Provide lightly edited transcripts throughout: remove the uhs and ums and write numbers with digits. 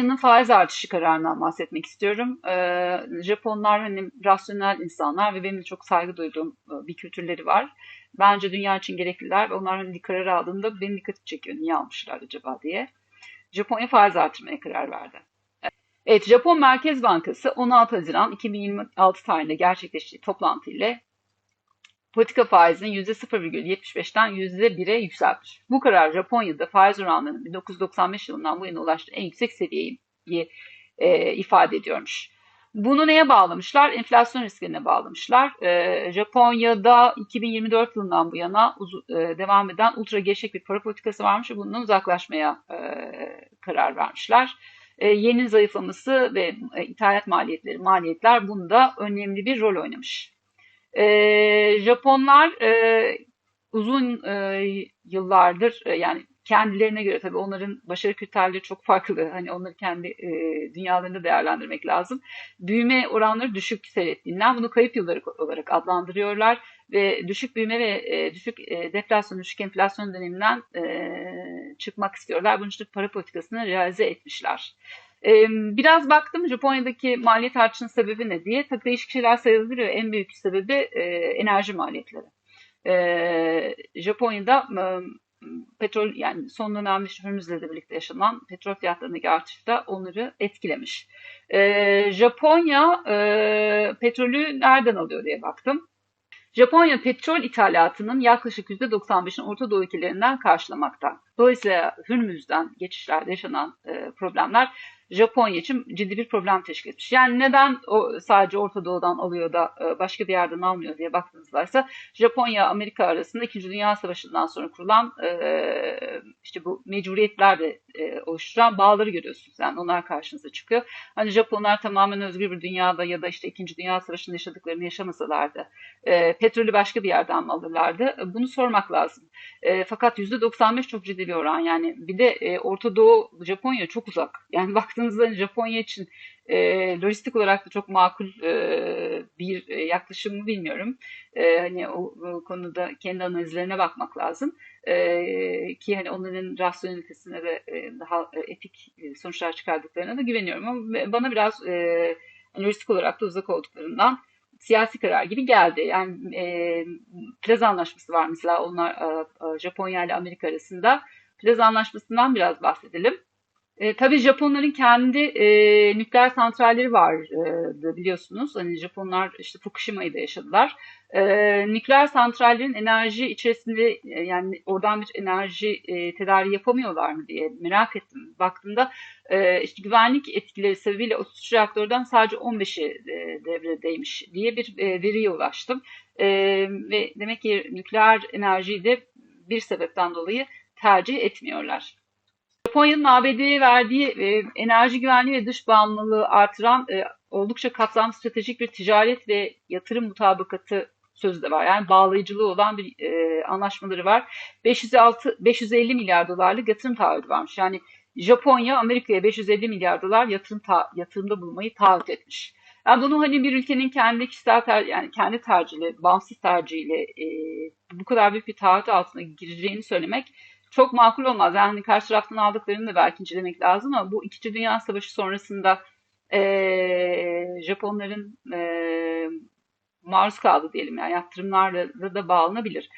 Japonya'nın faiz artışı kararından bahsetmek istiyorum. Japonlar hani rasyonel insanlar ve benim de çok saygı duyduğum bir kültürleri var. Bence dünya için gerekliler ve onlar hani bir karar aldığında benim dikkatimi çekiyor. Niye almışlar acaba diye. Japonya faiz artırmaya karar verdi. Evet, Japon Merkez Bankası 16 Haziran 2026 tarihinde gerçekleştiği toplantı ile politika faizini %0,75'ten %1'e yükseltmiş. Bu karar Japonya'da faiz oranlarının 1995 yılından bu yana ulaştığı en yüksek seviyeyi ifade ediyormuş. Bunu neye bağlamışlar? Enflasyon riskine bağlamışlar. Japonya'da 2024 yılından bu yana devam eden ultra gevşek bir para politikası varmış ve bundan uzaklaşmaya karar vermişler. Yenin zayıflaması ve maliyetler bunda önemli bir rol oynamış. Japonlar uzun yıllardır yani kendilerine göre tabii onların başarı kriterleri çok farklı. Hani onları kendi dünyalarında değerlendirmek lazım. Büyüme oranları düşük seyrettiğinden bunu kayıp yılları olarak adlandırıyorlar ve düşük büyüme ve düşük deflasyon, düşük enflasyon döneminden çıkmak istiyorlar. Bunun için para politikasını realize etmişler. Biraz baktım Japonya'daki maliyet artışının sebebi ne diye. Tabii değişik şeyler sayılabilir. En büyük sebebi enerji maliyetleri. Japonya'da petrol yani son dönemde işte Hürmüz'le de birlikte yaşanan petrol fiyatlarındaki artış da onları etkilemiş. Japonya petrolü nereden alıyor diye baktım. Japonya petrol ithalatının yaklaşık %95'ini Orta Doğu ülkelerinden karşılamakta. Dolayısıyla Hürmüz'den geçişlerde yaşanan problemler Japonya için ciddi bir problem teşkil etmiş. Yani neden o sadece Orta Doğu'dan alıyor da başka bir yerden almıyor diye baktığınızda ise Japonya Amerika arasında İkinci Dünya Savaşı'ndan sonra kurulan işte bu mecburiyetlerle oluşturan bağları görüyorsunuz. Yani onlar karşınıza çıkıyor. Hani Japonlar tamamen özgür bir dünyada ya da işte İkinci Dünya Savaşı'nda yaşadıklarını yaşamasalardı petrolü başka bir yerden mi alırlardı? Bunu sormak lazım. Fakat %95 çok ciddi bir oran. Yani bir de Orta Doğu Japonya çok uzak. Yani baktığınızda Japonya için lojistik olarak da çok makul bir yaklaşım mı bilmiyorum. Hani o konuda kendi analizlerine bakmak lazım. Ki hani onların rasyonelitesine ve daha etik sonuçlar çıkardıklarına da güveniyorum. Ama bana biraz lojistik olarak da uzak olduklarından siyasi karar gibi geldi. Yani Plaza Anlaşması var mesela onlar Japonya ile Amerika arasında. Plaza Anlaşması'ndan biraz bahsedelim. Tabii Japonların kendi nükleer santralleri var biliyorsunuz. Hani Japonlar işte Fukushima'yı da yaşadılar. Nükleer santrallerin enerji içerisinde yani oradan bir enerji tedariği yapamıyorlar mı diye merak ettim. Baktığımda işte güvenlik etkileri sebebiyle 33 reaktörden sadece 15'i devredeymiş diye bir veriye ulaştım. Ve demek ki nükleer enerjiyi de bir sebepten dolayı tercih etmiyorlar. Japonya'nın ABD'ye verdiği enerji güvenliği ve dış bağımlılığı artıran oldukça kapsamlı stratejik bir ticaret ve yatırım mutabakatı sözü de var. Yani bağlayıcılığı olan bir anlaşmaları var. 550 milyar dolarlık yatırım taahhüdü varmış. Yani Japonya Amerika'ya 550 milyar dolar yatırımda bulunmayı taahhüt etmiş. Yani bunu hani bir ülkenin kendi kişisel yani kendi tercihiyle, bağımsız tercihiyle bu kadar büyük bir taahhüt altına gireceğini söylemek çok makul olmaz. Yani karşı taraftan aldıklarını da belki incelemek lazım ama bu İkinci Dünya Savaşı sonrasında Japonların maruz kaldı diyelim yani yaptırımlarla da bağlanabilir.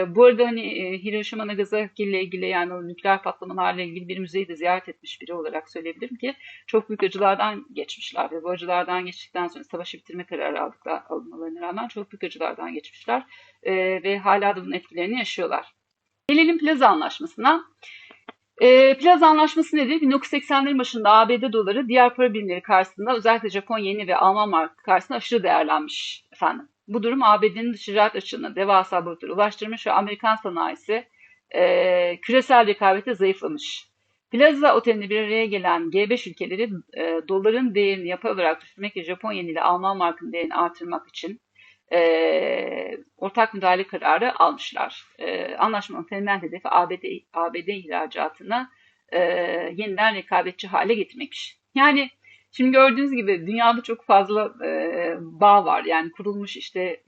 Bu arada hani Hiroşima Nagasaki ile ilgili yani o nükleer patlamalarla ilgili bir müzeyi de ziyaret etmiş biri olarak söyleyebilirim ki çok büyük acılardan geçmişler ve bu acılardan geçtikten sonra savaşı bitirme kararı almalarına rağmen çok büyük acılardan geçmişler ve hala da bunun etkilerini yaşıyorlar. Gelelim Plaza Anlaşması'na. Plaza Anlaşması nedir? 1980'lerin başında ABD doları diğer para birimleri karşısında özellikle Japon yeni ve Alman markı karşısında aşırı değerlenmiş efendim. Bu durum ABD'nin dış ticaret açığını devasa boyutlara ulaştırmış ve Amerikan sanayisi küresel rekabete zayıflamış. Plaza Oteli'nde bir araya gelen G5 ülkeleri doların değerini yapay olarak düşürmek ve Japon yeni ile Alman markının değerini artırmak için ortak müdahale kararı almışlar. Anlaşmanın temel hedefi ABD ihracatını yeniden rekabetçi hale getirmekmiş. Yani şimdi gördüğünüz gibi dünyada çok fazla bağ var. Yani kurulmuş işte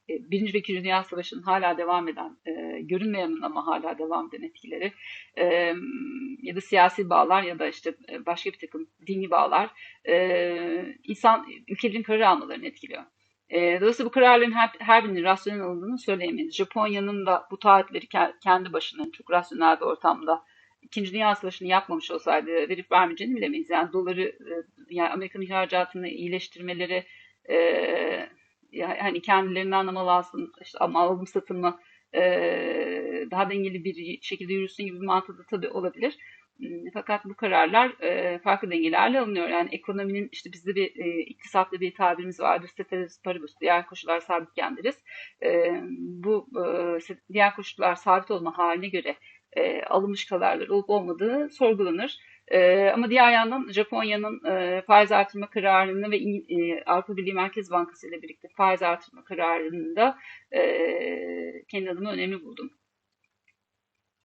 Birinci ve İkinci Dünya Savaşı'nın hala devam eden, görünmeyen ama hala devam eden etkileri, e, ya da siyasi bağlar ya da işte başka bir takım dini bağlar ülkelerin karar almalarını etkiliyor. Dolayısıyla bu kararların her birinin rasyonel olduğunu söyleyemeyiz. Japonya'nın da bu taahhütleri kendi başına çok rasyonel bir ortamda İkinci Dünya Savaşı'nı yapmamış olsaydı verip vermeyeceğini bilemeyiz. Yani doları, yani Amerikan ihracatını iyileştirmeleri, e, yani hani kendilerini anlamalı alsın, işte ama alım satımı daha dengeli bir şekilde yürüsün gibi bir mantığı da tabii olabilir. Fakat bu kararlar farklı dengelerle alınıyor. Yani ekonominin işte bizde bir iktisatlı bir tabirimiz vardır. Ceteris paribus, diğer koşullar sabitken deriz. Bu diğer koşullar sabit olma haline göre alınmış kararlar olup olmadığı sorgulanır. Ama diğer yandan Japonya'nın faiz artırma kararını ve Avrupa Birliği Merkez Bankası ile birlikte faiz artırma kararını da kendi adıma önemli buldum.